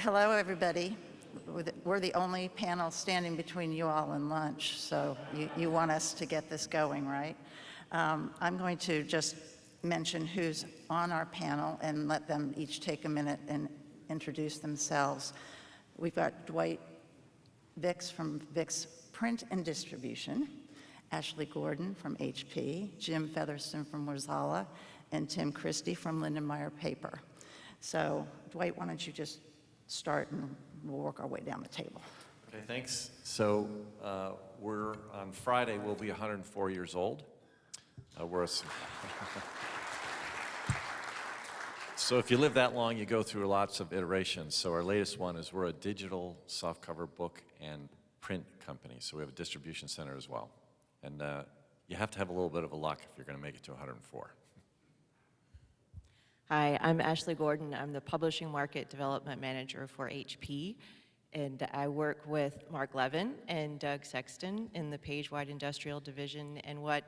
hello, everybody. We're the only panel standing between you all and lunch, so you want us to get this going, right? I'm going to just mention who's on our panel and let them each take a minute and introduce themselves. We've got Dwight Vicks from Vicks Print and Distribution, Ashley Gordon from HP, Jim Fetherston from Worzalla, and Tim Christie from Lindenmeyr Paper. So, Dwight, why don't you just start and we'll work our way down the table. Okay, thanks. So we're on Friday, we'll be 104 years old. So if you live that long, you go through lots of iterations. So our latest one is we're a digital softcover book and print company. So we have a distribution center as well. And you have to have a little bit of a luck if you're going to make it to 104. Hi, I'm Ashley Gordon. I'm the Publishing Market Development Manager for HP, and I work with Mark Levin and Doug Sexton in the Page-Wide Industrial Division. And what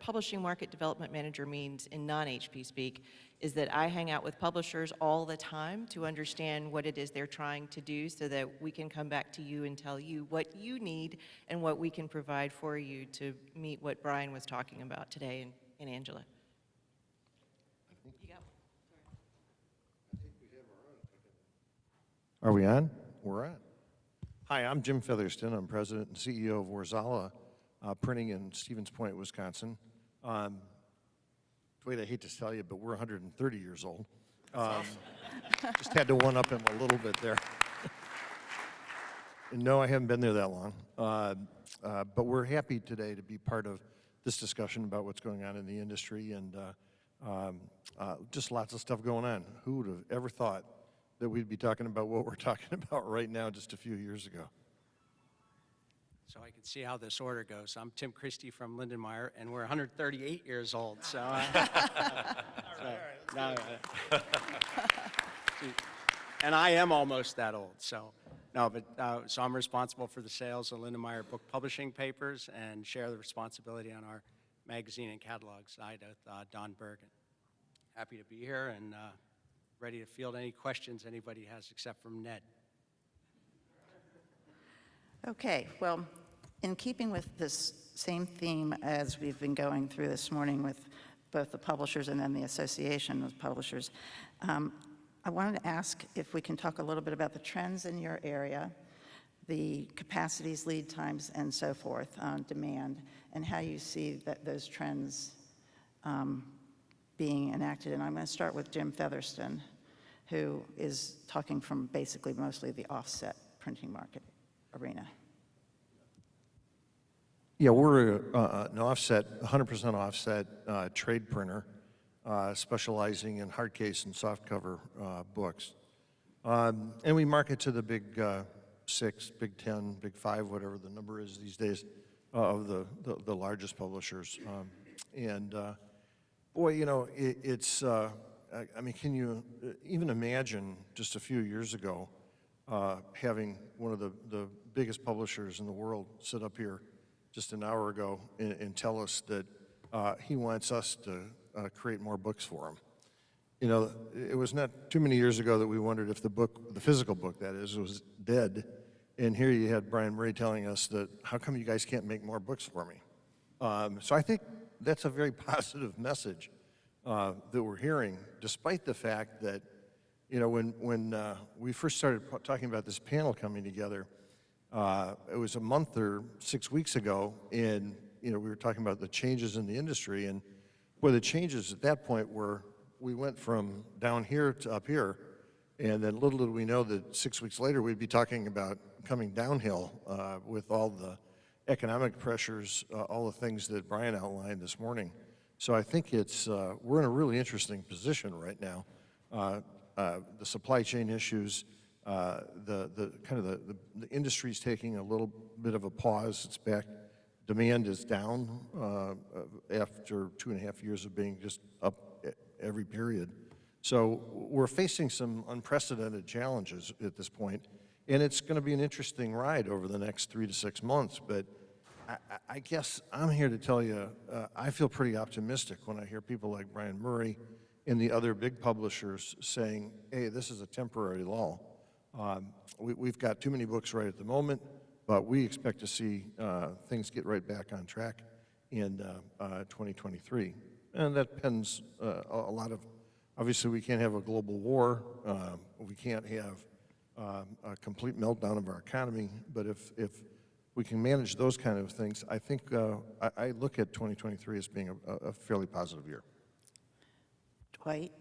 Publishing Market Development Manager means in non-HP speak is that I hang out with publishers all the time to understand what it is they're trying to do so that we can come back to you and tell you what you need and what we can provide for you to meet what Brian was talking about today and Angela. Are we on? We're on. Hi, I'm Jim Fetherston. I'm president and CEO of Worzalla Printing in Stevens Point, Wisconsin. Dwight, I hate to tell you, but we're 130 years old. Just had to one-up him a little bit there. And no, I haven't been there that long. But we're happy today to be part of this discussion about what's going on in the industry and just lots of stuff going on. Who would have ever thought that we'd be talking about what we're talking about right now just a few years ago? So I can see how this order goes. I'm Tim Christie from Lindenmeyr, and we're 138 years old. So, and I am almost that old. So, no, but so I'm responsible for the sales of Lindenmeyr book publishing papers and share the responsibility on our magazine and catalog side with Don Bergen. Happy to be here and ready to field any questions anybody has except from Ned. Okay, well, in keeping with this same theme as we've been going through this morning with both the publishers and then the association of publishers, I wanted to ask if we can talk a little bit about the trends in your area, the capacities, lead times, and so forth, demand, and how you see those trends being enacted. And I'm going to start with Jim Fetherston, who is talking from basically mostly the offset printing market arena. Yeah, we're an offset, 100% offset trade printer, specializing in hard case and softcover books. And we market to the big 6, big 10, big 5, whatever the number is these days, of the largest publishers. Boy, you know, it's, I mean, can you even imagine just a few years ago having one of the biggest publishers in the world sit up here just an hour ago and tell us that he wants us to create more books for him? You know, it was not too many years ago that we wondered if the book, the physical book that is, was dead. And here you had Brian Murray telling us that, how come you guys can't make more books for me? So I think that's a very positive message that we're hearing, despite the fact that, you know, when we first started talking about this panel coming together, it was a month or 6 weeks ago, and, you know, we were talking about the changes in the industry, and where the changes at that point were, we went from down here to up here, and then little did we know that 6 weeks later we'd be talking about coming downhill with all the economic pressures, all the things that Brian outlined this morning. So I think it's, we're in a really interesting position right now. The supply chain issues, the industry's taking a little bit of a pause. It's back. Demand is down after 2.5 years of being just up every period. So we're facing some unprecedented challenges at this point, and it's going to be an interesting ride over the next 3 to 6 months. But I guess I'm here to tell you, I feel pretty optimistic when I hear people like Brian Murray and the other big publishers saying, hey, this is a temporary lull. We've got too many books right at the moment, but we expect to see things get right back on track in 2023. And that depends a lot of, obviously we can't have a global war, we can't have a complete meltdown of our economy, but if we can manage those kind of things, I think I look at 2023 as being a fairly positive year. Dwight?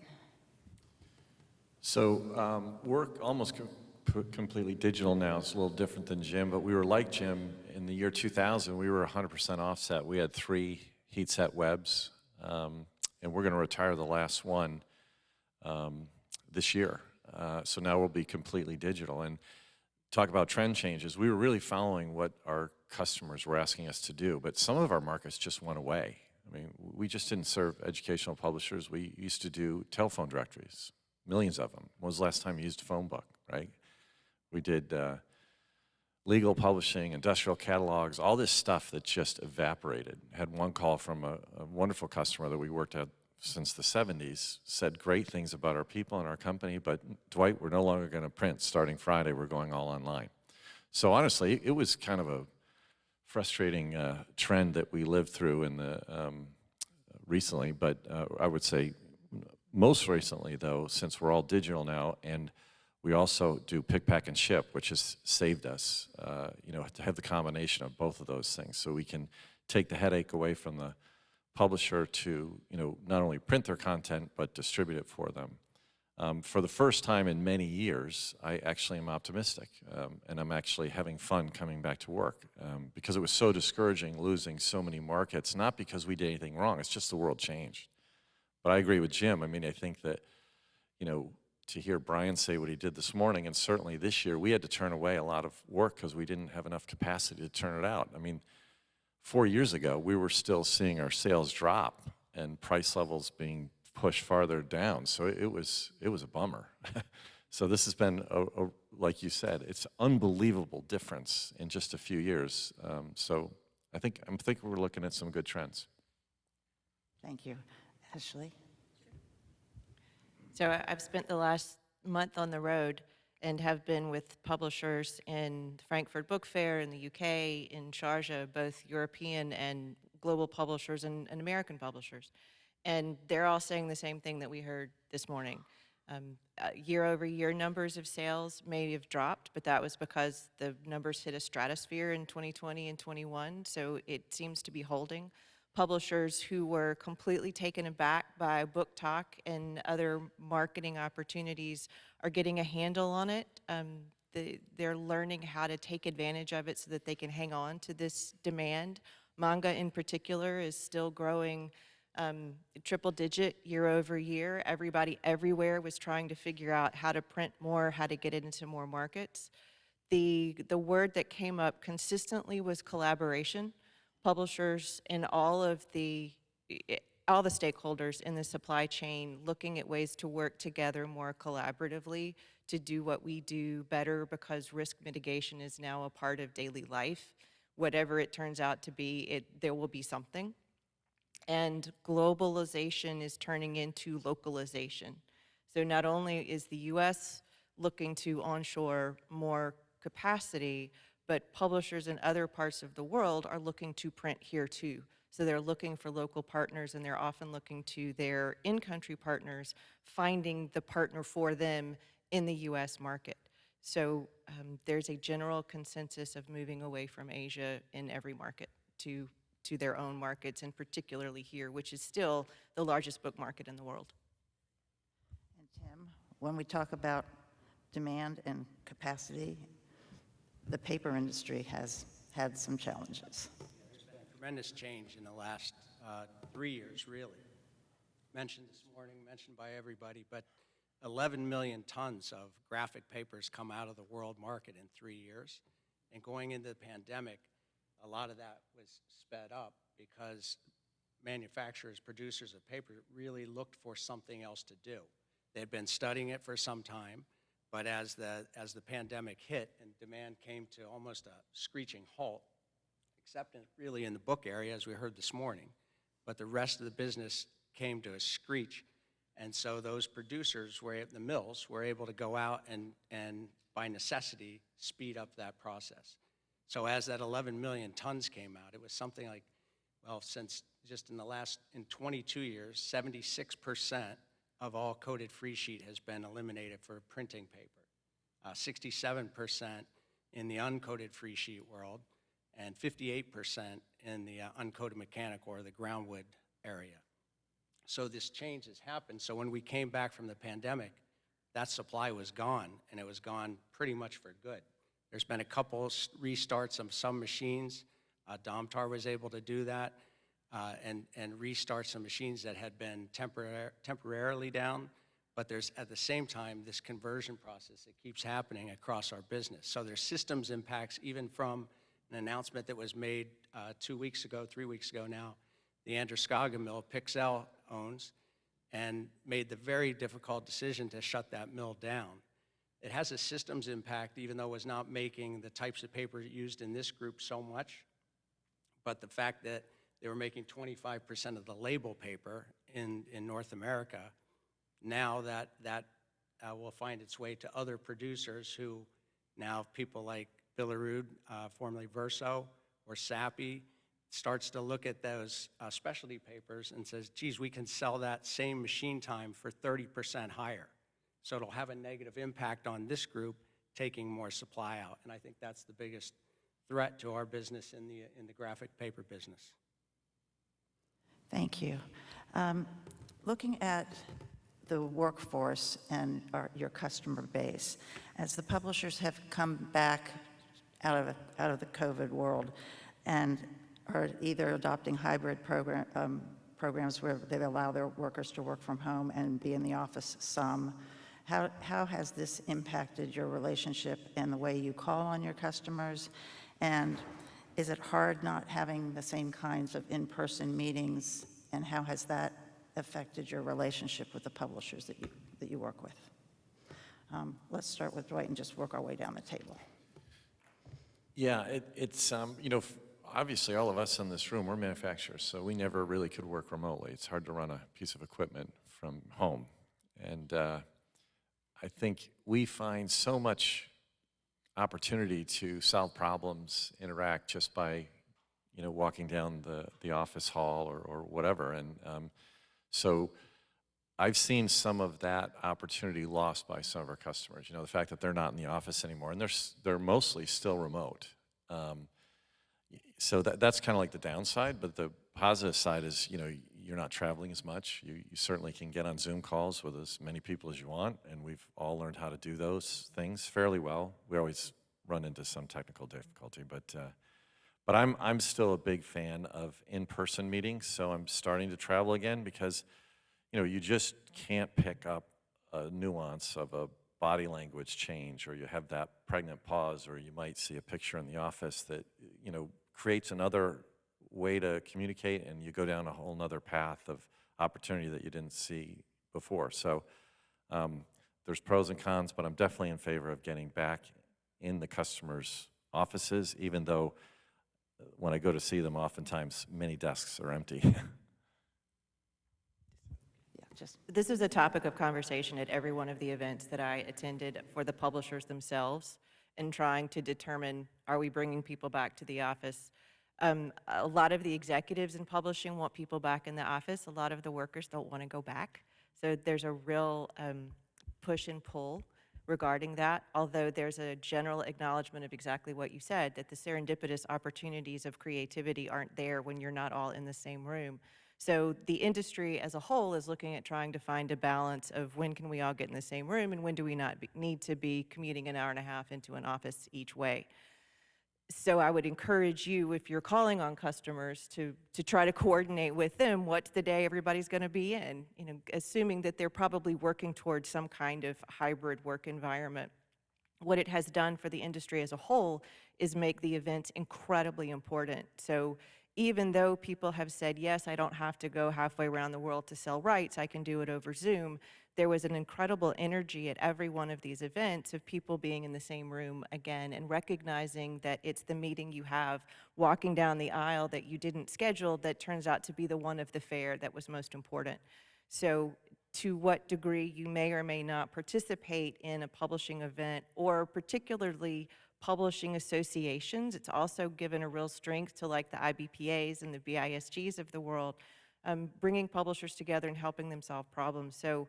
So we're almost completely digital now. It's a little different than Jim, but we were like Jim in the year 2000. We were 100% offset. We had 3 heat set webs, and we're going to retire the last one this year. So now we'll be completely digital. And talk about trend changes. We were really following what our customers were asking us to do, but some of our markets just went away. I mean, we just didn't serve educational publishers. We used to do telephone directories, millions of them. When was the last time you used a phone book, right? We did legal publishing, industrial catalogs, all this stuff that just evaporated. Had one call from a wonderful customer that we worked at since the 70s, said great things about our people and our company, but Dwight, we're no longer going to print. Starting Friday, we're going all online. So honestly, it was kind of a frustrating trend that we lived through in the recently, but I would say most recently, though, since we're all digital now, and we also do pick, pack, and ship, which has saved us, you know, to have the combination of both of those things, so we can take the headache away from the publisher to, you know, not only print their content but distribute it for them. For the first time in many years, I actually am optimistic, and I'm actually having fun coming back to work, because it was so discouraging losing so many markets, not because we did anything wrong, it's just the world changed. But I agree with Jim. I mean, I think that, you know, to hear Brian say what he did this morning, and certainly this year, we had to turn away a lot of work because we didn't have enough capacity to turn it out. I mean, 4 years ago, we were still seeing our sales drop and price levels being pushed farther down. So it was a bummer. So this has been, like you said, it's unbelievable difference in just a few years. So I'm thinking we're looking at some good trends. Thank you. Ashley? So I've spent the last month on the road and have been with publishers in the Frankfurt Book Fair in the UK, in Sharjah, both European and global publishers and American publishers. And they're all saying the same thing that we heard this morning. Year-over-year numbers of sales may have dropped, but that was because the numbers hit a stratosphere in 2020 and 21, so it seems to be holding. Publishers who were completely taken aback by book talk and other marketing opportunities are getting a handle on it. They're learning how to take advantage of it so that they can hang on to this demand. Manga in particular is still growing triple digit year over year. Everybody everywhere was trying to figure out how to print more, how to get it into more markets. The word that came up consistently was collaboration. Publishers and all the stakeholders in the supply chain looking at ways to work together more collaboratively to do what we do better, because risk mitigation is now a part of daily life. Whatever it turns out to be, there will be something. And globalization is turning into localization. So not only is the US looking to onshore more capacity, but publishers in other parts of the world are looking to print here too. So they're looking for local partners, and they're often looking to their in-country partners, finding the partner for them in the US market. So there's a general consensus of moving away from Asia in every market to their own markets, and particularly here, which is still the largest book market in the world. And Tim, when we talk about demand and capacity, the paper industry has had some challenges. There's been a tremendous change in the last 3 years, really. Mentioned this morning, mentioned by everybody, but 11 million tons of graphic papers come out of the world market in 3 years. And going into the pandemic, a lot of that was sped up because manufacturers, producers of paper really looked for something else to do. They'd been studying it for some time, but as the pandemic hit and demand came to almost a screeching halt, except really in the book area, as we heard this morning, but the rest of the business came to a screech, And so those producers, the mills, were able to go out and by necessity, speed up that process. So as that 11 million tons came out, it was something like, well, since just in 22 years, 76% of all coated free sheet has been eliminated for printing paper. 67% in the uncoated free sheet world, and 58% in the uncoated mechanical or the groundwood area. So this change has happened. So when we came back from the pandemic, that supply was gone, and it was gone pretty much for good. There's been a couple restarts of some machines. Domtar was able to do that and restart some machines that had been temporarily down. But there's, at the same time, this conversion process that keeps happening across our business. So there's systems impacts, even from an announcement that was made 3 weeks ago now. The Androscoggin mill, Pixel owns, and made the very difficult decision to shut that mill down. It has a systems impact, even though it was not making the types of paper used in this group so much. But the fact that they were making 25% of the label paper in North America, now that will find its way to other producers who now, people like Billerud, formerly Verso, or Sappi, starts to look at those specialty papers and says, geez, we can sell that same machine time for 30% higher. So it'll have a negative impact on this group taking more supply out. And I think that's the biggest threat to our business in the graphic paper business. Thank you. Looking at the workforce and your customer base, as the publishers have come back out of the COVID world and are either adopting hybrid programs where they allow their workers to work from home and be in the office some, how has this impacted your relationship and the way you call on your customers? And is it hard not having the same kinds of in-person meetings, and how has that affected your relationship with the publishers that you work with? Let's start with Dwight and just work our way down the table. Yeah, it's obviously all of us in this room, we're manufacturers, so we never really could work remotely. It's hard to run a piece of equipment from home. And I think we find so much opportunity to solve problems, interact just by, walking down the office hall or whatever. And so I've seen some of that opportunity lost by some of our customers. The fact that they're not in the office anymore, and they're mostly still remote. So that's kind of like the downside, but the positive side is, you're not traveling as much. You certainly can get on Zoom calls with as many people as you want, and we've all learned how to do those things fairly well. We always run into some technical difficulty, but I'm still a big fan of in-person meetings, so I'm starting to travel again because, you just can't pick up a nuance of a body language change, or you have that pregnant pause, or you might see a picture in the office that, creates another way to communicate, and you go down a whole nother path of opportunity that you didn't see before. So there's pros and cons, but I'm definitely in favor of getting back in the customers' offices, even though when I go to see them, oftentimes many desks are empty. This is a topic of conversation at every one of the events that I attended for the publishers themselves, and trying to determine, are we bringing people back to the office? A lot of the executives in publishing want people back in the office. A lot of the workers don't want to go back. So there's a real push and pull regarding that, although there's a general acknowledgement of exactly what you said, that the serendipitous opportunities of creativity aren't there when you're not all in the same room. So the industry as a whole is looking at trying to find a balance of when can we all get in the same room and when do we not need to be commuting an hour and a half into an office each way. So I would encourage you, if you're calling on customers, to try to coordinate with them what's the day everybody's going to be in, assuming that they're probably working towards some kind of hybrid work environment. What it has done for the industry as a whole is make the events incredibly important. So even though people have said, yes, I don't have to go halfway around the world to sell rights, I can do it over Zoom, there was an incredible energy at every one of these events of people being in the same room again and recognizing that it's the meeting you have walking down the aisle that you didn't schedule that turns out to be the one of the fair that was most important. So to what degree you may or may not participate in a publishing event, or particularly publishing associations. It's also given a real strength to like the IBPAs and the BISGs of the world, bringing publishers together and helping them solve problems. So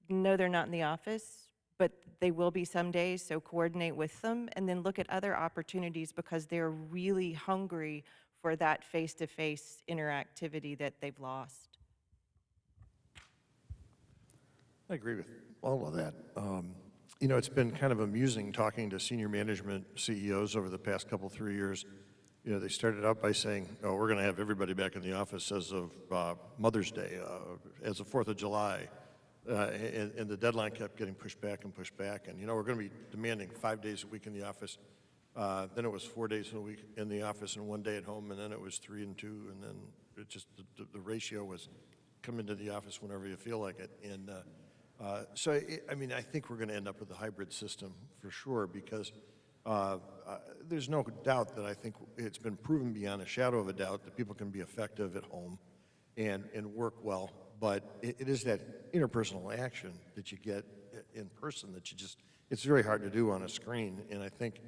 no, they're not in the office, but they will be some days, so coordinate with them and then look at other opportunities because they're really hungry for that face-to-face interactivity that they've lost. I agree with all of that. You know, it's been kind of amusing talking to senior management CEOs over the past couple, 3 years. You know, they started out by saying, oh, we're going to have everybody back in the office as of Mother's Day, as of 4th of July. And the deadline kept getting pushed back and pushed back. And, you know, we're going to be demanding 5 days a week in the office. Then it was 4 days a week in the office and 1 day at home. And then it was 3 and 2. And then it just, the ratio was come into the office whenever you feel like it. And I mean, I think we're going to end up with a hybrid system for sure, because there's no doubt that I think it's been proven beyond a shadow of a doubt that people can be effective at home and work well. But it is that interpersonal action that you get in person that you just, it's very hard to do on a screen. And I think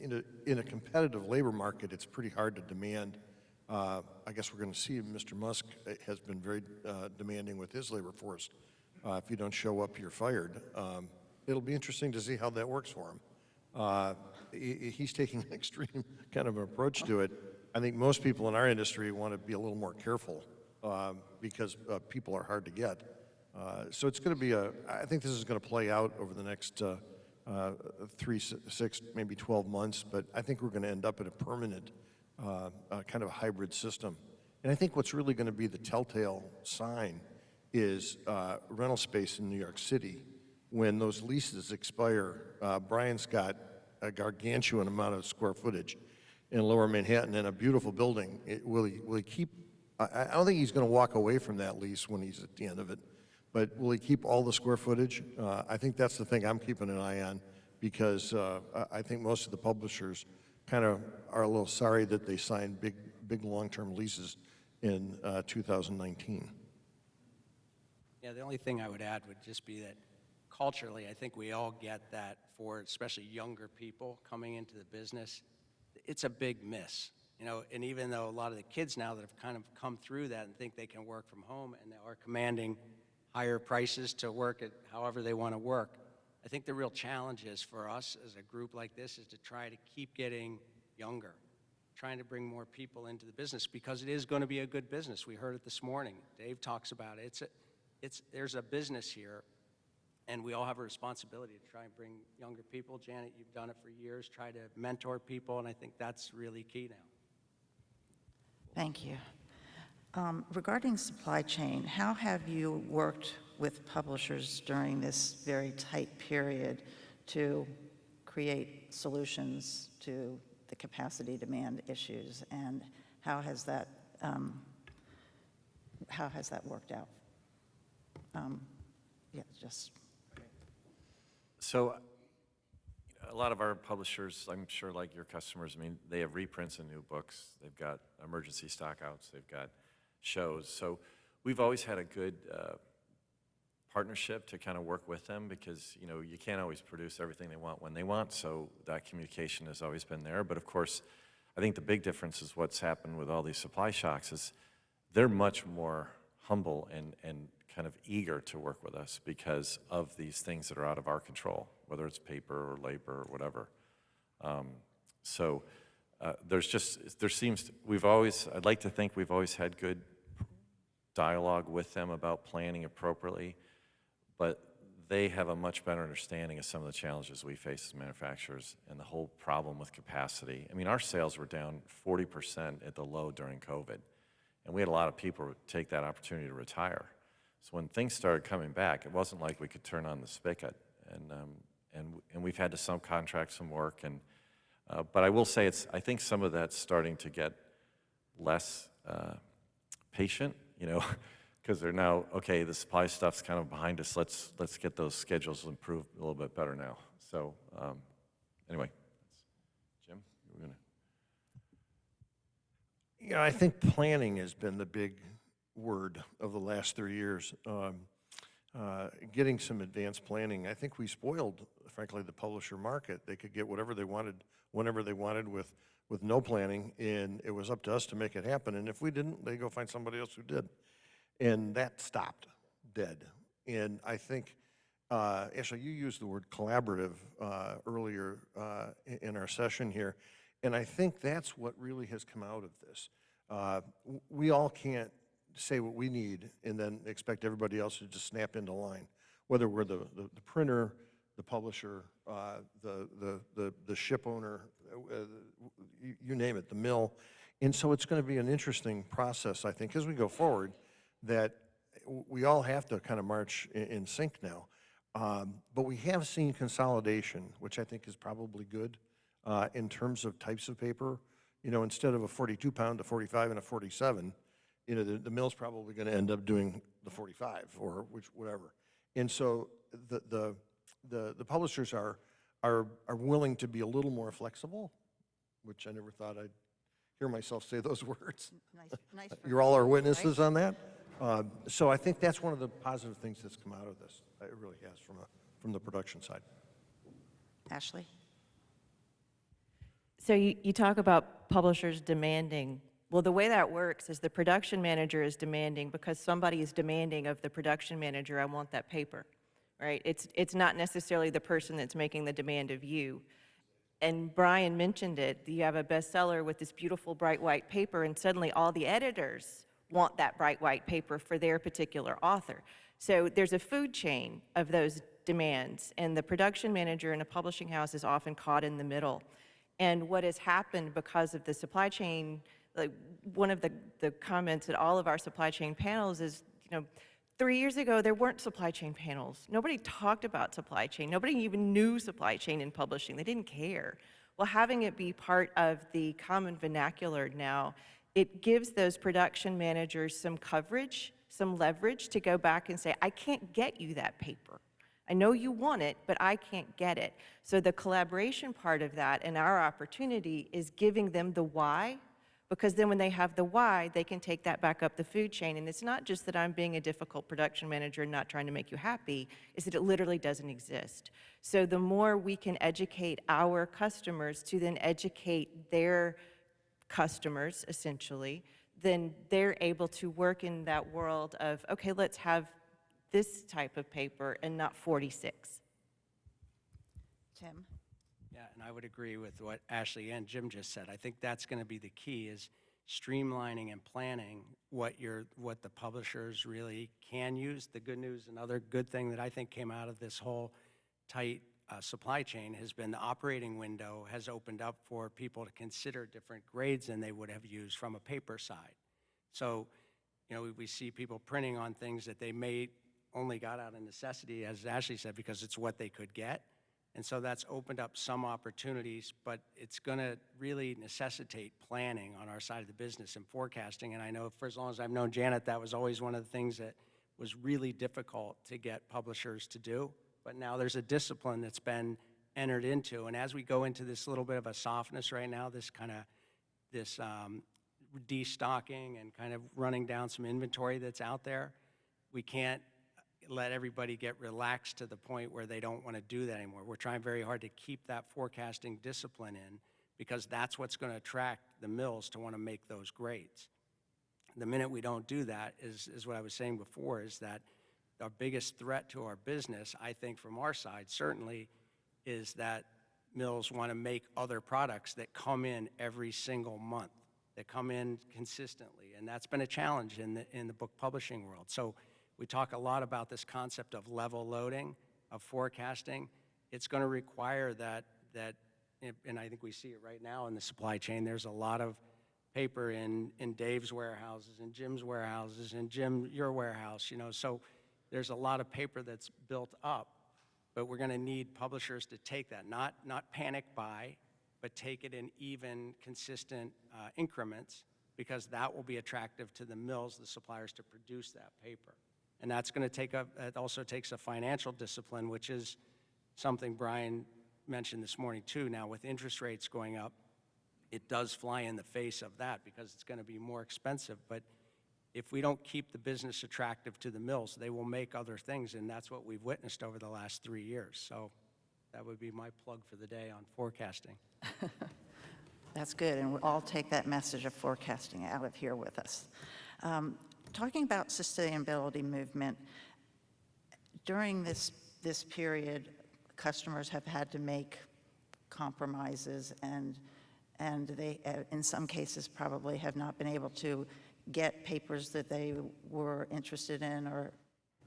in a competitive labor market, it's pretty hard to demand. I guess we're going to see Mr. Musk has been very demanding with his labor force. If you don't show up, you're fired. It'll be interesting to see how that works for him. He's taking an extreme kind of approach to it. I think most people in our industry want to be a little more careful because people are hard to get. So it's going to be I think this is going to play out over the next 3, 6, maybe 12 months, but I think we're going to end up in a permanent kind of hybrid system. And I think what's really going to be the telltale sign is rental space in New York City. When those leases expire, Brian's got a gargantuan amount of square footage in Lower Manhattan and a beautiful building. Will he keep, I don't think he's going to walk away from that lease when he's at the end of it, but will he keep all the square footage? I think that's the thing I'm keeping an eye on, because I think most of the publishers kind of are a little sorry that they signed big long-term leases in 2019. Yeah, the only thing I would add would just be that culturally, I think we all get that for especially younger people coming into the business, it's a big miss. You know, and even though a lot of the kids now that have kind of come through that and think they can work from home and they are commanding higher prices to work at however they want to work, I think the real challenge is for us as a group like this is to try to keep getting younger, trying to bring more people into the business, because it is going to be a good business. We heard it this morning. Dave talks about it. There's a business here, and we all have a responsibility to try and bring younger people. Janet, you've done it for years, try to mentor people, and I think that's really key now. Thank you. Regarding supply chain, how have you worked with publishers during this very tight period to create solutions to the capacity demand issues, and how has that worked out? Yeah, just. So a lot of our publishers, I'm sure like your customers, I mean, they have reprints of new books. They've got emergency stockouts. They've got shows. So we've always had a good partnership to kind of work with them, because, you know, you can't always produce everything they want when they want. So that communication has always been there. But of course, I think the big difference is what's happened with all these supply shocks is they're much more humble and kind of eager to work with us because of these things that are out of our control, whether it's paper or labor or whatever. I'd like to think we've always had good dialogue with them about planning appropriately, but they have a much better understanding of some of the challenges we face as manufacturers and the whole problem with capacity. I mean, our sales were down 40% at the low during COVID, and we had a lot of people take that opportunity to retire. So when things started coming back, it wasn't like we could turn on the spigot, and we've had to subcontract some work. But I will say I think some of that's starting to get less patient, you know, because they're now, okay, the supply stuff's kind of behind us. Let's get those schedules improved a little bit better now. So anyway, Jim, you were gonna. Yeah, I think planning has been the big word of the last 3 years. Getting some advanced planning. I think we spoiled, frankly, the publisher market. They could get whatever they wanted, whenever they wanted, with no planning, and it was up to us to make it happen. And if we didn't, they go find somebody else who did. And that stopped dead. And I think, Ashley, you used the word collaborative earlier in our session here, and I think that's what really has come out of this. We all can't say what we need and then expect everybody else to just snap into line, whether we're the printer, the publisher, the ship owner, you name it, the mill. And so it's going to be an interesting process, I think, as we go forward, that we all have to kind of march in sync now. But we have seen consolidation, which I think is probably good in terms of types of paper. You know, instead of a 42-pound, a 45 and a 47, you know, the mill's probably going to end up doing the 45 or whatever. And so the publishers are willing to be a little more flexible, which I never thought I'd hear myself say those words. Nice for You're all our you, witnesses right? on that. So I think that's one of the positive things that's come out of this. It really has from the production side. Ashley? So you talk about publishers demanding. Well, the way that works is the production manager is demanding because somebody is demanding of the production manager, I want that paper, right? It's not necessarily the person that's making the demand of you. And Brian mentioned it, you have a bestseller with this beautiful bright white paper, and suddenly all the editors want that bright white paper for their particular author. So there's a food chain of those demands, and the production manager in a publishing house is often caught in the middle. And what has happened because of the supply chain, like one of the comments at all of our supply chain panels is, 3 years ago, there weren't supply chain panels. Nobody talked about supply chain. Nobody even knew supply chain in publishing. They didn't care. Well, having it be part of the common vernacular now, it gives those production managers some coverage, some leverage to go back and say, I can't get you that paper. I know you want it, but I can't get it. So the collaboration part of that and our opportunity is giving them the why, because then when they have the why, they can take that back up the food chain. And it's not just that I'm being a difficult production manager and not trying to make you happy, it's that it literally doesn't exist. So the more we can educate our customers to then educate their customers, essentially, then they're able to work in that world of, okay, let's have this type of paper and not 46. Tim? Yeah, and I would agree with what Ashley and Jim just said. I think that's going to be the key, is streamlining and planning what the publishers really can use. The good news, another good thing that I think came out of this whole tight supply chain has been the operating window has opened up for people to consider different grades than they would have used from a paper side. So, we see people printing on things that they may only got out of necessity, as Ashley said, because it's what they could get. And so that's opened up some opportunities, but it's going to really necessitate planning on our side of the business and forecasting. And I know for as long as I've known Janet, that was always one of the things that was really difficult to get publishers to do. But now there's a discipline that's been entered into. And as we go into this little bit of a softness right now, this destocking and kind of running down some inventory that's out there, we can't let everybody get relaxed to the point where they don't want to do that anymore. We're trying very hard to keep that forecasting discipline in, because that's what's going to attract the mills to want to make those grades. The minute we don't do that, is what I was saying before, is that our biggest threat to our business, I think from our side certainly, is that mills want to make other products that come in every single month, that come in consistently. And that's been a challenge in the book publishing world. So we talk a lot about this concept of level loading, of forecasting. It's going to require that, and I think we see it right now in the supply chain. There's a lot of paper in Dave's warehouses, and Jim's warehouses, and Jim, your warehouse, so there's a lot of paper that's built up, but we're going to need publishers to take that, not panic buy, but take it in even, consistent increments, because that will be attractive to the mills, the suppliers, to produce that paper. And that's going to it also takes a financial discipline, which is something Brian mentioned this morning too. Now with interest rates going up, it does fly in the face of that, because it's going to be more expensive. But if we don't keep the business attractive to the mills, they will make other things, and that's what we've witnessed over the last 3 years. So that would be my plug for the day on forecasting. That's good, and we'll all take that message of forecasting out of here with us. Talking about sustainability movement, during this period, customers have had to make compromises, and they, in some cases, probably have not been able to get papers that they were interested in, or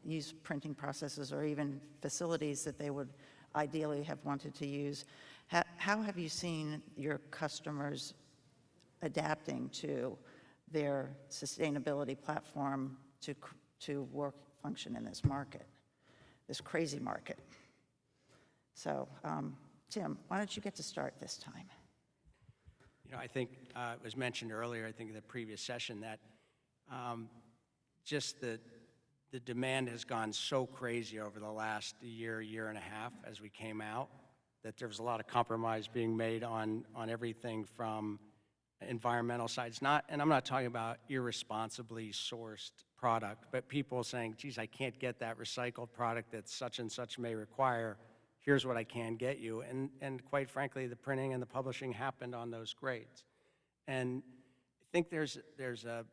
use printing processes, or even facilities that they would ideally have wanted to use. How have you seen your customers adapting to their sustainability platform to function in this market, this crazy market? So, Tim, why don't you get to start this time? You know, I think it was mentioned earlier, I think in the previous session, that just the demand has gone so crazy over the last year and a half as we came out, that there was a lot of compromise being made on everything from environmental sides. And I'm not talking about irresponsibly sourced product, but people saying, geez, I can't get that recycled product that such and such may require. Here's what I can get you. And quite frankly, the printing and the publishing happened on those grades. And I think there's a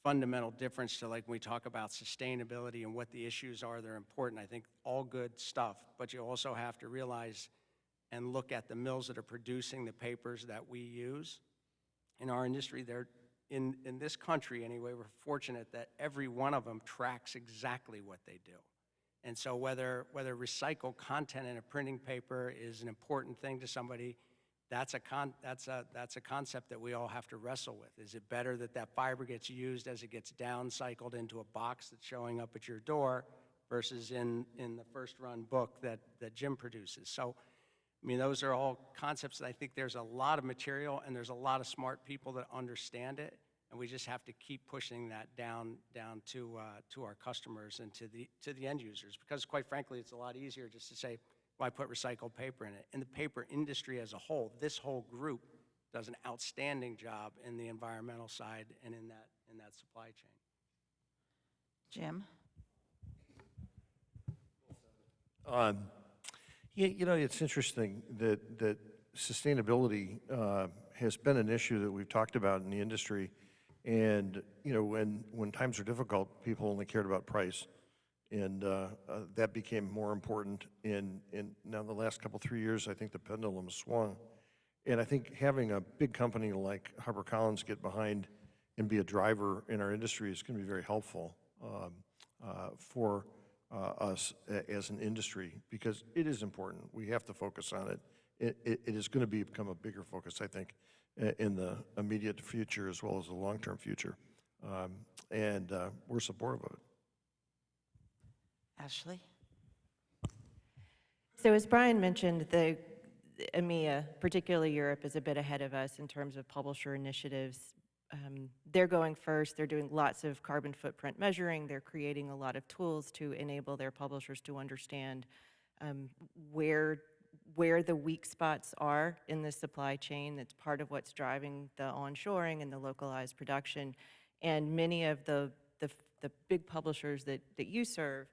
fundamental difference to, like, when we talk about sustainability and what the issues are that are important. I think all good stuff, but you also have to realize and look at the mills that are producing the papers that we use. In our industry, they're, in this country anyway, we're fortunate that every one of them tracks exactly what they do. And so whether recycled content in a printing paper is an important thing to somebody, that's a concept that we all have to wrestle with. Is it better that that fiber gets used as it gets downcycled into a box that's showing up at your door versus in the first run book that Jim produces? So, I mean, those are all concepts that I think there's a lot of material and there's a lot of smart people that understand it, and we just have to keep pushing that down to our customers and to the end users, because quite frankly, it's a lot easier just to say, well, I put recycled paper in it. In the paper industry as a whole, this whole group does an outstanding job in the environmental side and in that supply chain. Jim? You know, it's interesting that sustainability has been an issue that we've talked about in the industry. And, you know, when times are difficult, people only cared about price. And that became more important in now the last couple, 3 years. I think the pendulum swung. And I think having a big company like HarperCollins get behind and be a driver in our industry is going to be very helpful for us as an industry, because it is important. We have to focus on it. It is going to become a bigger focus, I think, in the immediate future as well as the long-term future. And we're supportive of it. Ashley? So as Brian mentioned, the EMEA, particularly Europe, is a bit ahead of us in terms of publisher initiatives. They're going first. They're doing lots of carbon footprint measuring. They're creating a lot of tools to enable their publishers to understand where the weak spots are in the supply chain. That's part of what's driving the onshoring and the localized production. And many of the big publishers that you serve,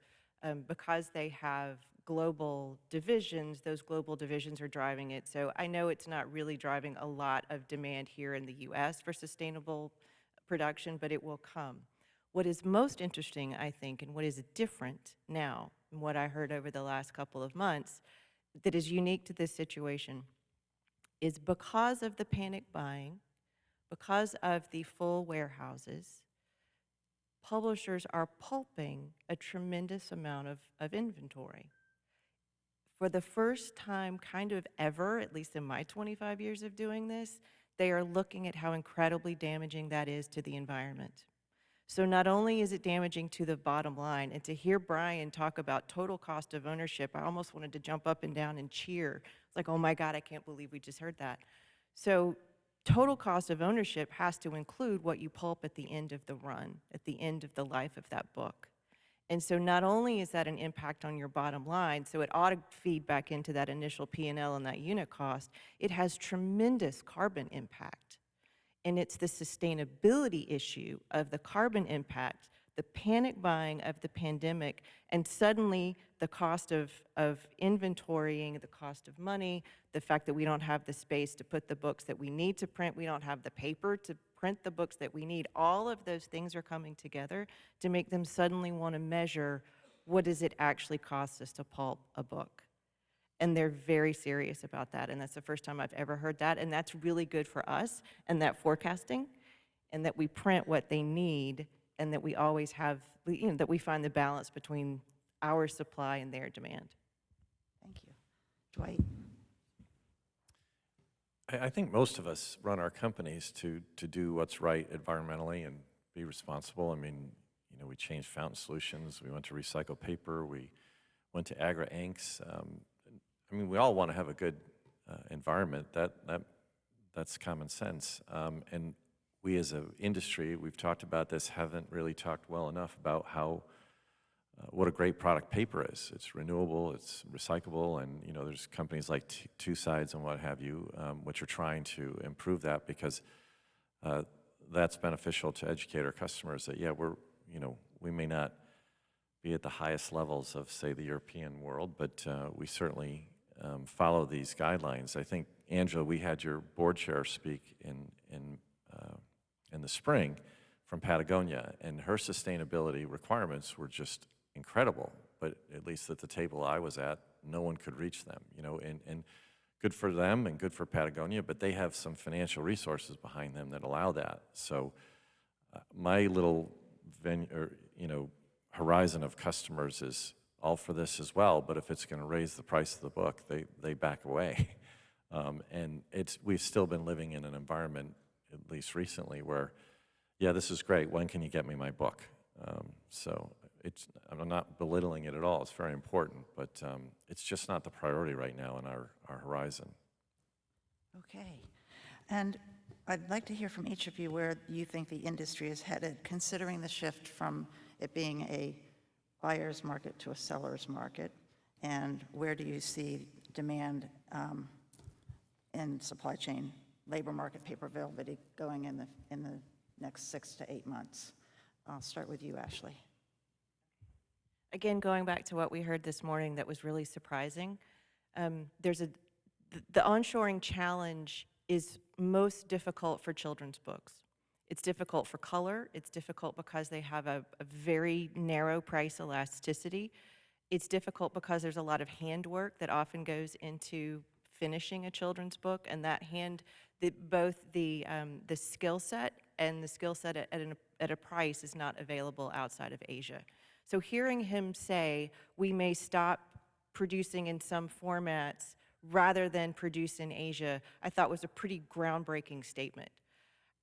because they have global divisions, those global divisions are driving it. So I know it's not really driving a lot of demand here in the US for sustainable production, but it will come. What is most interesting, I think, and what is different now, and what I heard over the last couple of months, that is unique to this situation, is because of the panic buying, because of the full warehouses, publishers are pulping a tremendous amount of inventory. For the first time kind of ever, at least in my 25 years of doing this, they are looking at how incredibly damaging that is to the environment. So not only is it damaging to the bottom line, and to hear Brian talk about total cost of ownership, I almost wanted to jump up and down and cheer. It's like, oh my God, I can't believe we just heard that. So total cost of ownership has to include what you pulp at the end of the run, at the end of the life of that book. And so not only is that an impact on your bottom line, so it ought to feed back into that initial P&L and that unit cost, it has tremendous carbon impact. And it's the sustainability issue of the carbon impact, the panic buying of the pandemic, and suddenly the cost of inventorying, the cost of money, the fact that we don't have the space to put the books that we need to print, we don't have the paper to print the books that we need. All of those things are coming together to make them suddenly want to measure, what does it actually cost us to pulp a book? And they're very serious about that, and that's the first time I've ever heard that, and that's really good for us, and that forecasting, and that we print what they need, and that we always have, that we find the balance between our supply and their demand. Thank you. Dwight? I think most of us run our companies to do what's right environmentally and be responsible. I mean, we changed Fountain Solutions, we went to recycled paper, we went to Agra Inks. I mean, we all want to have a good environment. That's common sense. And we as an industry, we've talked about this, haven't really talked well enough about how what a great product paper is. It's renewable, it's recyclable, and there's companies like Two Sides and what have you, which are trying to improve that, because that's beneficial to educate our customers that, yeah, we may not be at the highest levels of, say, the European world, but we certainly follow these guidelines. I think, Angela, we had your board chair speak in the spring from Patagonia, and her sustainability requirements were just incredible, but at least at the table I was at, no one could reach them, and good for them and good for Patagonia, but they have some financial resources behind them that allow that. So my little horizon of customers is all for this as well, but if it's going to raise the price of the book, they back away. And we've still been living in an environment, at least recently, where, yeah, this is great, when can you get me my book? So I'm not belittling it at all, it's very important, but it's just not the priority right now on our horizon. Okay. And I'd like to hear from each of you where you think the industry is headed, considering the shift from it being a buyer's market to a seller's market, and where do you see demand in supply chain, labor market, paper availability going in the next 6 to 8 months? I'll start with you, Ashley. Again, going back to what we heard this morning that was really surprising, the onshoring challenge is most difficult for children's books. It's difficult for color. It's difficult because they have a very narrow price elasticity. It's difficult because there's a lot of handwork that often goes into finishing a children's book, and that both the skill set and the skill set at a price is not available outside of Asia. So hearing him say, we may stop producing in some formats rather than produce in Asia, I thought was a pretty groundbreaking statement.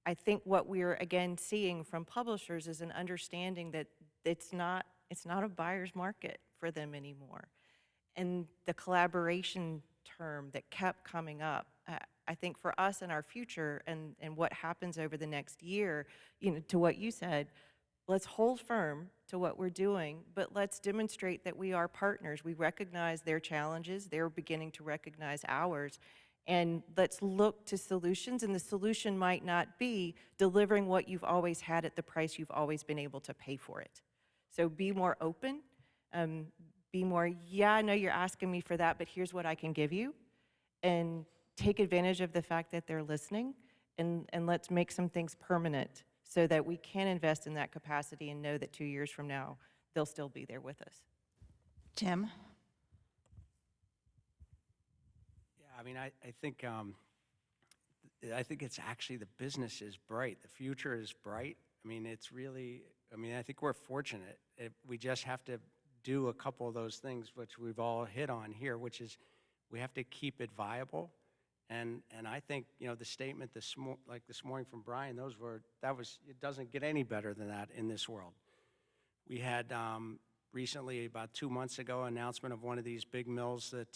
I think what we're, again, seeing from publishers is an understanding that it's not a buyer's market for them anymore. And the collaboration term that kept coming up, I think for us and our future and what happens over the next year, to what you said, let's hold firm to what we're doing, but let's demonstrate that we are partners. We recognize their challenges, they're beginning to recognize ours, and let's look to solutions, and the solution might not be delivering what you've always had at the price you've always been able to pay for it. So be more open, be more, yeah, I know you're asking me for that, but here's what I can give you, and take advantage of the fact that they're listening, and let's make some things permanent so that we can invest in that capacity and know that 2 years from now, they'll still be there with us. Tim? Yeah, I mean, I think it's actually, the business is bright. The future is bright. I mean, it's really, I think we're fortunate. We just have to do a couple of those things, which we've all hit on here, which is we have to keep it viable. And I think, the statement this morning from Brian, it doesn't get any better than that in this world. We had recently, about 2 months ago, an announcement of one of these big mills that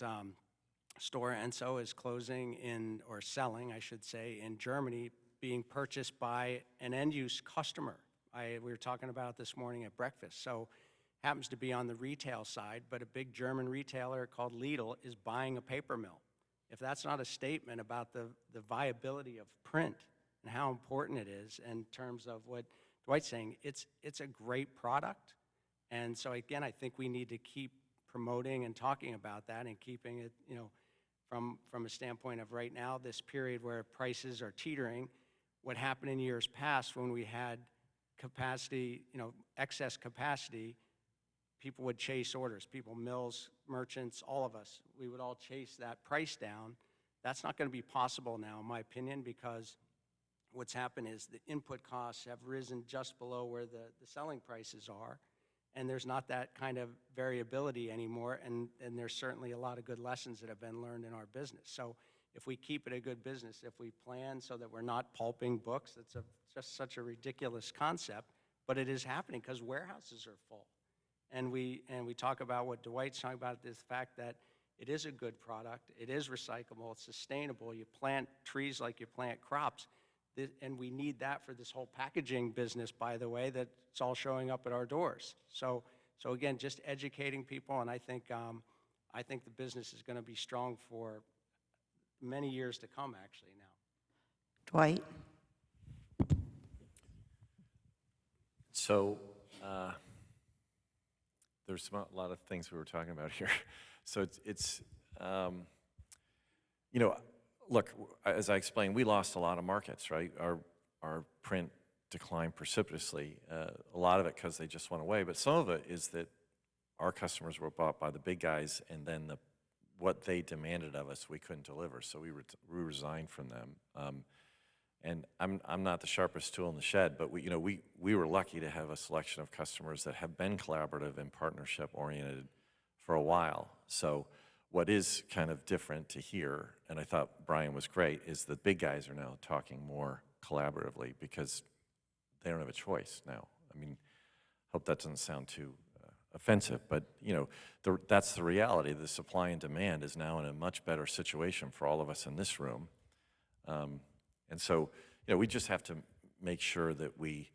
Stora Enso is closing or selling, I should say, in Germany, being purchased by an end-use customer. We were talking about it this morning at breakfast. So happens to be on the retail side, but a big German retailer called Lidl is buying a paper mill. If that's not a statement about the viability of print and how important it is in terms of what Dwight's saying. It's a great product. And so again, I think we need to keep promoting and talking about that and keeping it, from a standpoint of right now, this period where prices are teetering. What happened in years past when we had capacity, excess capacity, people would chase orders. People, mills, merchants, all of us, we would all chase that price down. That's not going to be possible now, in my opinion, because what's happened is the input costs have risen just below where the selling prices are, and there's not that kind of variability anymore, and there's certainly a lot of good lessons that have been learned in our business. So if we keep it a good business, if we plan so that we're not pulping books, it's just such a ridiculous concept, but it is happening because warehouses are full. And we talk about what Dwight's talking about, this fact that it is a good product, it is recyclable, it's sustainable, you plant trees like you plant crops, and we need that for this whole packaging business, by the way, that's all showing up at our doors. So again, just educating people, and I think the business is going to be strong for many years to come, actually, now. Dwight? So there's a lot of things we were talking about here. So it's look, as I explained, we lost a lot of markets, right? Our print declined precipitously. A lot of it because they just went away, but some of it is that our customers were bought by the big guys, and then what they demanded of us, we couldn't deliver, so we resigned from them. And I'm not the sharpest tool in the shed, but we were lucky to have a selection of customers that have been collaborative and partnership oriented for a while. So what is kind of different to hear, and I thought Brian was great, is the big guys are now talking more collaboratively because they don't have a choice now. I mean, hope that doesn't sound too offensive, but that's the reality. The supply and demand is now in a much better situation for all of us in this room. And so, we just have to make sure that we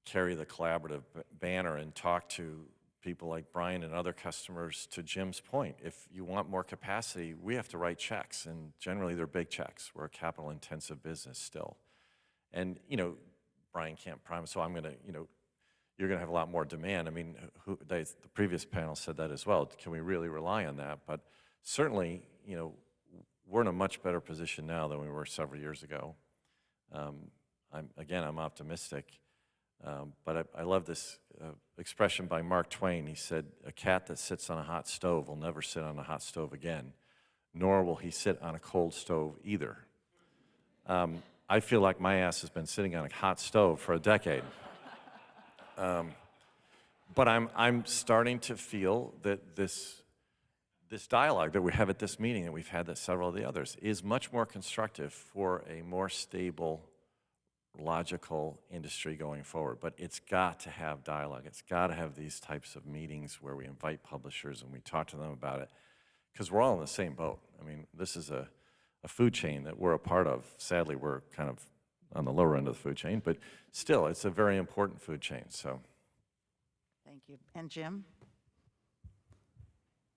carry the collaborative banner and talk to people like Brian and other customers. To Jim's point, if you want more capacity, we have to write checks, and generally they're big checks. We're a capital-intensive business still. And, Brian can't promise, so I'm going to, you're going to have a lot more demand. I mean, the previous panel said that as well. Can we really rely on that? But certainly, we're in a much better position now than we were several years ago. I'm optimistic. But I love this expression by Mark Twain. He said, "A cat that sits on a hot stove will never sit on a hot stove again, nor will he sit on a cold stove either." I feel like my ass has been sitting on a hot stove for a decade. But I'm starting to feel that this dialogue that we have at this meeting, that we've had at several of the others, is much more constructive for a more stable, logical industry going forward. But it's got to have dialogue. It's got to have these types of meetings where we invite publishers and we talk to them about it, because we're all in the same boat. I mean, this is a food chain that we're a part of. Sadly, we're kind of on the lower end of the food chain, but still, it's a very important food chain. So, Thank you. And Jim?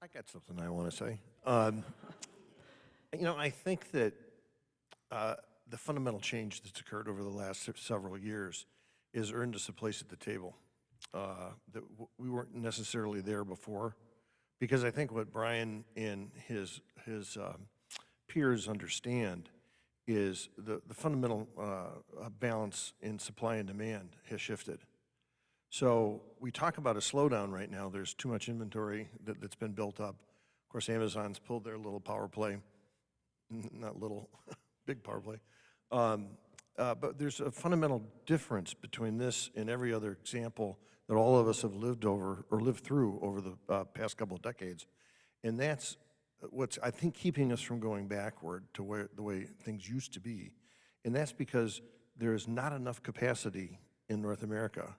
I got something I want to say. I think that the fundamental change that's occurred over the last several years has earned us a place at the table that we weren't necessarily there before. Because I think what Brian and his peers understand is the fundamental balance in supply and demand has shifted. So we talk about a slowdown right now. There's too much inventory that's been built up. Of course, Amazon's pulled their little power play. Not little, big power play. But there's a fundamental difference between this and every other example that all of us have lived through over the past couple of decades. And that's what's, I think, keeping us from going backward to the way things used to be. And that's because there is not enough capacity in North America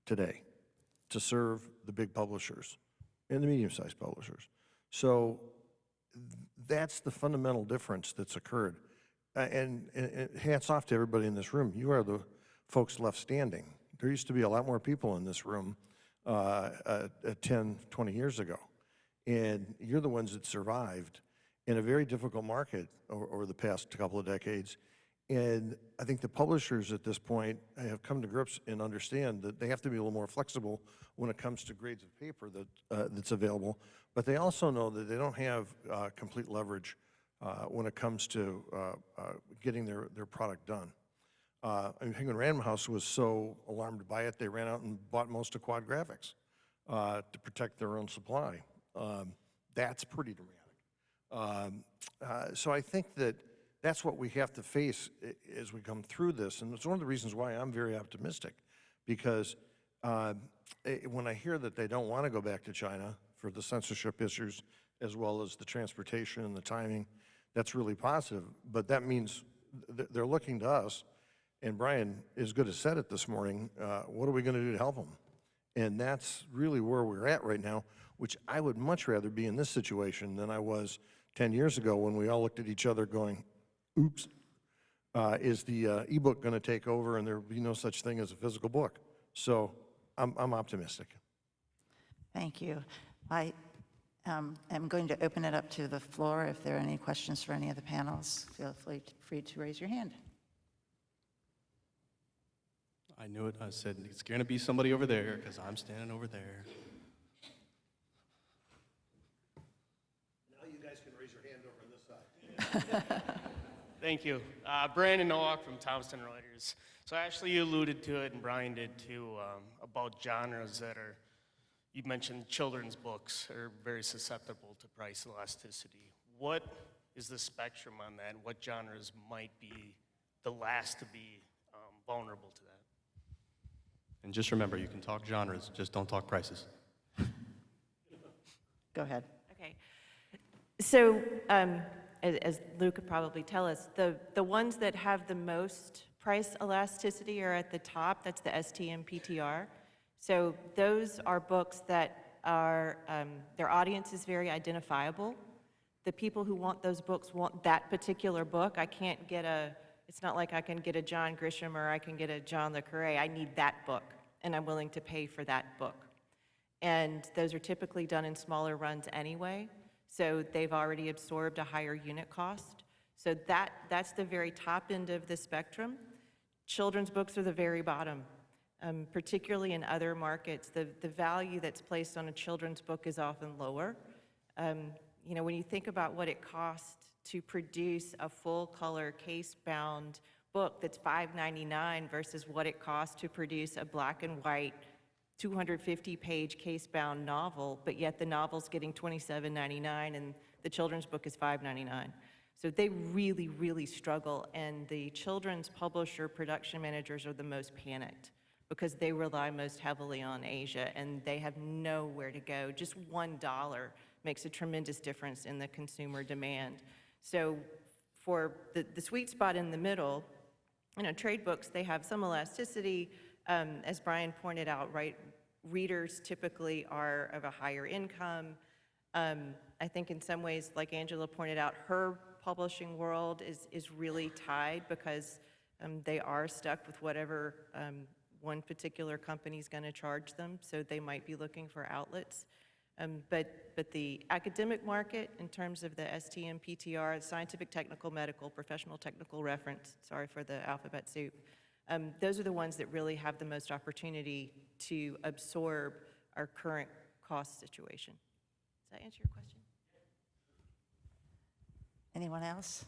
today to serve the big publishers and the medium-sized publishers. So that's the fundamental difference that's occurred. And hats off to everybody in this room. You are the folks left standing. There used to be a lot more people in this room 10, 20 years ago. And you're the ones that survived in a very difficult market over the past couple of decades. And that's what's, I think, keeping us from going backward to the way things used to be. And that's because there is not enough capacity in North America today to serve the big publishers and the medium-sized publishers. So that's the fundamental difference that's occurred. And hats off to everybody in this room. You are the folks left standing. There used to be a lot more people in this room 10, 20 years ago. And you're the ones that survived in a very difficult market over the past couple of decades. And I think the publishers at this point have come to grips and understand that they have to be a little more flexible when it comes to grades of paper that's available. But they also know that they don't have complete leverage when it comes to getting their product done. I mean, Penguin Random House was so alarmed by it, they ran out and bought most of Quad Graphics to protect their own supply. That's pretty dramatic. So I think that that's what we have to face as we come through this, and it's one of the reasons why I'm very optimistic, because when I hear that they don't want to go back to China for the censorship issues, as well as the transportation and the timing, that's really positive. But that means they're looking to us, and Brian is good as said it this morning, what are we going to do to help them? And that's really where we're at right now, which I would much rather be in this situation than I was 10 years ago when we all looked at each other going, oops, is the ebook going to take over and there will be no such thing as a physical book? So I'm optimistic. Thank you. I am going to open it up to the floor. If there are any questions for any of the panels, feel free to raise your hand. I knew it. I said, it's going to be somebody over there because I'm standing over there. Now you guys can raise your hand over on this side. Thank you. Brandon Nowak from Thompson Reuters. So actually you alluded to it, and Brian did too, about genres that are, you mentioned children's books are very susceptible to price elasticity. What is the spectrum on that? What genres might be the last to be vulnerable to that? And just remember, you can talk genres, just don't talk prices. Go ahead. Okay. So, as Luke could probably tell us, the ones that have the most price elasticity are at the top. That's the STM-PTR. So those are books that are, their audience is very identifiable. The people who want those books want that particular book. I can't get it's not like I can get a John Grisham or I can get a John le Carré. I need that book, and I'm willing to pay for that book. And those are typically done in smaller runs anyway, so they've already absorbed a higher unit cost. So that's the very top end of the spectrum. Children's books are the very bottom. Particularly in other markets, the value that's placed on a children's book is often lower. You know, when you think about what it costs to produce a full-color, case-bound book that's $5.99 versus what it costs to produce a black and white 250-page case-bound novel, but yet the novel's getting $27.99 and the children's book is $5.99. So they really, really struggle, and the children's publisher production managers are the most panicked because they rely most heavily on Asia and they have nowhere to go. Just $1 makes a tremendous difference in the consumer demand. So for the sweet spot in the middle, you know, trade books, they have some elasticity. As Brian pointed out, right, readers typically are of a higher income. I think in some ways, like Angela pointed out, her publishing world is really tied because they are stuck with whatever one particular company's going to charge them, so they might be looking for outlets. But the academic market, in terms of the STM, PTR, scientific, technical, medical, professional, technical reference, sorry for the alphabet soup, those are the ones that really have the most opportunity to absorb our current cost situation. Does that answer your question? Anyone else?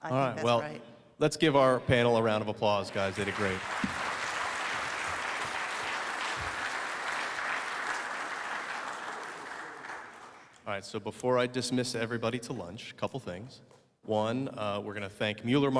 All right, well, right. let's give our panel a round of applause, guys. They did great. All right, so before I dismiss everybody to lunch, a couple things. One, we're going to thank Mueller